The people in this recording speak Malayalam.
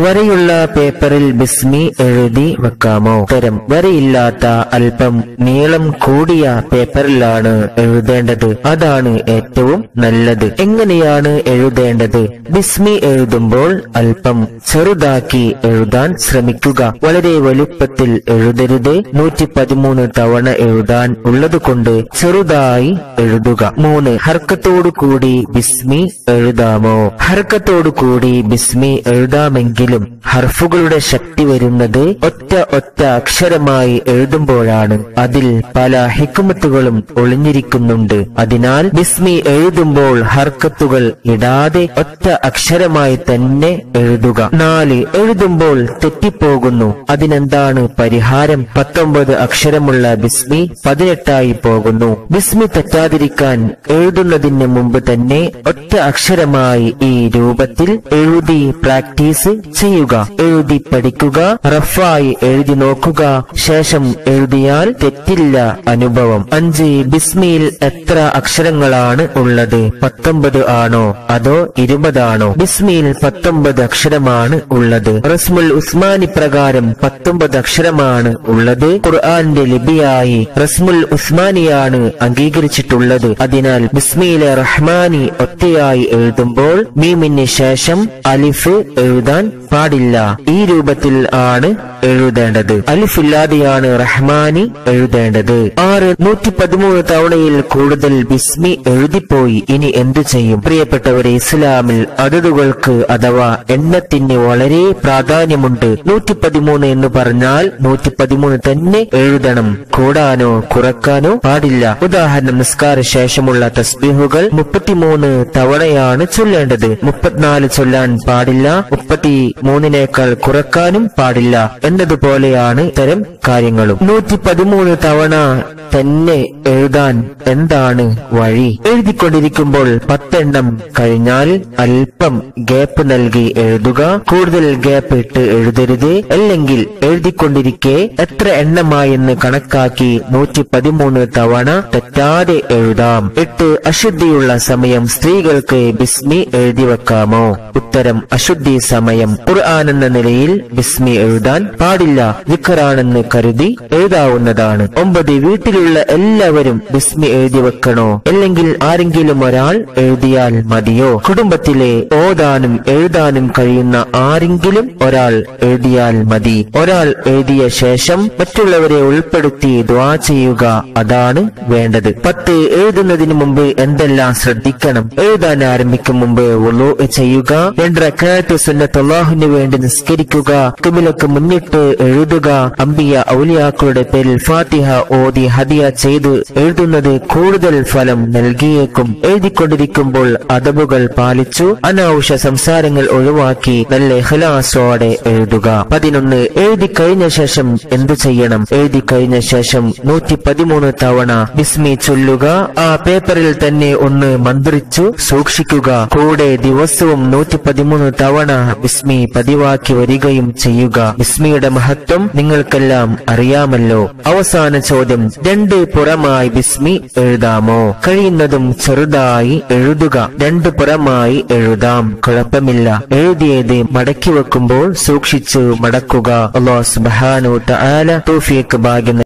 വരയുള്ള പേപ്പറിൽ ബിസ്മി എഴുതി വെക്കാമോ? ഉത്തരം: വരയില്ലാത്ത അല്പം നീളം കൂടിയ പേപ്പറിലാണ് എഴുതേണ്ടത്. അതാണ് ഏറ്റവും നല്ലത്. എങ്ങനെയാണ് എഴുതേണ്ടത്? ബിസ്മി എഴുതുമ്പോൾ അല്പം ചെറുതാക്കി എഴുതാൻ ശ്രമിക്കുക. വളരെ വലുപ്പത്തിൽ എഴുതരുത്. 113 തവണ എഴുതാൻ ഉള്ളതുകൊണ്ട് ചെറുതായി എഴുതുക. 3. ഹർക്കത്തോടു കൂടി ബിസ്മി എഴുതാമോ? ഹർക്കത്തോടു കൂടി ബിസ്മി എഴുതാമെങ്കിലും ഹർഫുകളുടെ ശക്തി വരുന്നത് ഒറ്റ അക്ഷരമായി എഴുതുമ്പോഴാണ്. അതിൽ പല ഹിക്മത്തുകളും ഒളിഞ്ഞിരിക്കുന്നുണ്ട്. അതിനാൽ ബിസ്മി എഴുതുമ്പോൾ ഹർക്കത്തുകൾ ഇടാതെ ഒറ്റ അക്ഷരമായി തന്നെ എഴുതുക. 4. എഴുതുമ്പോൾ തെറ്റിപ്പോകുന്നു. അതിനെന്താണ് പരിഹാരം? 19 അക്ഷരമുള്ള ബിസ്മി 18ആയി പോകുന്നു. ബിസ്മി തെറ്റാതിരിക്കാൻ എഴുതുന്നതിന് മുമ്പ് തന്നെ ഒറ്റ അക്ഷരമായി ഈ രൂപത്തിൽ എഴുതി പ്രാക്ടീസ് ചെയ്യുക. എഴുതി പഠിക്കുക. റഫായി എഴുതി നോക്കുക. ശേഷം എഴുതിയാൽ തെറ്റില്ല അനുഭവം. 5. ബിസ്മിയിൽ എത്ര അക്ഷരങ്ങളാണ് ഉള്ളത്? 19 ആണോ അതോ 20 ആണോ? ബിസ്മിയിൽ 19 അക്ഷരമാണ് ഉള്ളത്. റസ്മുൽ ഉസ്മാനി പ്രകാരം 19 അക്ഷരമാണ് ഉള്ളത്. ഖുർആന്റെ ലിപിയായി റസ്മുൽ ഉസ്മാനിയാണ് അംഗീകരിച്ചിട്ടുള്ളത്. അതിനാൽ ബിസ്മിയിലെ റഹ്മാനി ഒറ്റയായി എഴുതുമ്പോൾ മീമിന് ശേഷം അലിഫ് എഴുതാൻ പാടില്ല. ഈ രൂപത്തിൽ ആണ് എഴുതേണ്ടത്. അലിഫില്ലാതെയാണ് റഹ്മാനി എഴുതേണ്ടത്. 6. 113 തവണയിൽ കൂടുതൽ ബിസ്മി എഴുതിപ്പോയി. ഇനി എന്തു ചെയ്യും? പ്രിയപ്പെട്ടവരെ, ഇസ്ലാമിൽ അദദുകൾക്ക് അഥവാ എണ്ണത്തിന് വളരെ പ്രാധാന്യമുണ്ട്. 113 എന്ന് പറഞ്ഞാൽ 113 തന്നെ എഴുതണം. കൂടാനോ കുറക്കാനോ പാടില്ല. ഉദാഹരണം, നിസ്കാര ശേഷമുള്ള തസ്ബീഹുകൾ 33 തവണയാണ് ചൊല്ലേണ്ടത്. 34 ചൊല്ലാൻ പാടില്ല. 33നേക്കാൾ കുറക്കാനും പാടില്ല എന്നതുപോലെയാണ് ഇത്തരം കാര്യങ്ങളും. 113 തവണ തന്നെ എഴുതാൻ എന്താണ് വഴി? എഴുതിക്കൊണ്ടിരിക്കുമ്പോൾ 10 എണ്ണം കഴിഞ്ഞാൽ അല്പം ഗ്യാപ്പ് നൽകി എഴുതുക. കൂടുതൽ ഗ്യാപ്പ് ഇട്ട് എഴുതരുത്. അല്ലെങ്കിൽ എഴുതിക്കൊണ്ടിരിക്കെ എത്ര എണ്ണമായെന്ന് കണക്കാക്കി 113 തവണ തെറ്റാതെ എഴുതാം. 8. അശുദ്ധിയുള്ള സമയം സ്ത്രീകൾക്ക് ബിസ്മി എഴുതി വെക്കാമോ? ഉത്തരം: അശുദ്ധി സമയം ഖുർആൻ എന്ന നിലയിൽ ബിസ്മി എഴുതാൻ പാടില്ല. ദിക്റാണെന്ന് കരുതി എഴുതാവുന്നതാണ്. 9. വീട്ടിലുള്ള എല്ലാവരും ബിസ്മി എഴുതി വെക്കണോ? അല്ലെങ്കിൽ ആരെങ്കിലും ഒരാൾ എഴുതിയാൽ മതിയോ? കുടുംബത്തിലെ ഓതാനും എഴുതാനും കഴിയുന്ന ആരെങ്കിലും ഒരാൾ എഴുതിയാൽ മതി. ഒരാൾ എഴുതിയ ശേഷം മറ്റുള്ളവരെ ഉൾപ്പെടുത്തി ദുആ ചെയ്യുക. അതാണ് വേണ്ടത്. 10. എഴുതുന്നതിന് മുമ്പ് എന്തെല്ലാം ശ്രദ്ധിക്കണം? എഴുതാൻ ആരംഭിക്കും മുമ്പ് വുളൂ ചെയ്യുക. 2 റക്അത്ത് സുന്നത്തുല്ലാഹിന് വേണ്ടി നിസ്കരിക്കുക. ഖിബ്ലക്ക് മുന്നിട്ട് എഴുതുക. അംബിയ ഔലിയാക്കളുടെ പേരിൽ ഫാത്തിഹ ഓതി ഹദിയ ചെയ്ത് എഴുതുന്നത് കൂടുതൽ ഫലം നൽകിയേക്കും. എഴുതിക്കൊണ്ടിരിക്കുമ്പോൾ അദബുകൾ പാലിച്ചു അനാവശ്യ സംസാരങ്ങൾ ഒഴിവാക്കി നല്ല ഇഖ്ലാസോടെ എഴുതുക. 11. എഴുതി കഴിഞ്ഞ ശേഷം എന്തു ചെയ്യണം? എഴുതി കഴിഞ്ഞ ശേഷം 113 തവണ ബിസ്മി ചൊല്ലുക. ആ പേപ്പറിൽ തന്നെ ഒന്ന് മന്ത്രിച്ചു സൂക്ഷിക്കുക. കൂടെ ദിവസവും 113 തവണ ബിസ്മി പതിവാക്കി വരികയും ചെയ്യുക. ബിസ്മിയുടെ മഹത്വം നിങ്ങൾക്കെല്ലാം അറിയാമല്ലോ. അവസാന ചോദ്യം: 2 പുറമായി ബിസ്മി എഴുതാമോ? കഴിയുന്നതും ചെറുതായി എഴുതുക. 2 പുറമായി എഴുതാം, കുഴപ്പമില്ല. എഴുതിയത് മടക്കി വെക്കുമ്പോൾ സൂക്ഷിച്ചു മടക്കുക. അല്ലാഹു സുബ്ഹാനഹു വ തആല തൗഫീഖ് ഭാഗ്യം